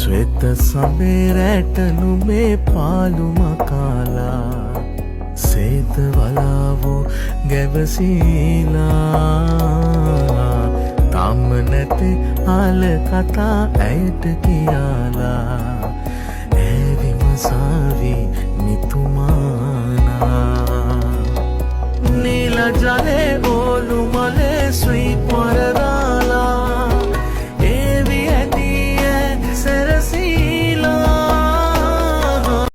ශ්වෙත සමේරැට නුමේ පාලුම කාලා සේත වලාවෝ ගැවසීලා තාම නැති ආල කතා ඇයට කියාලා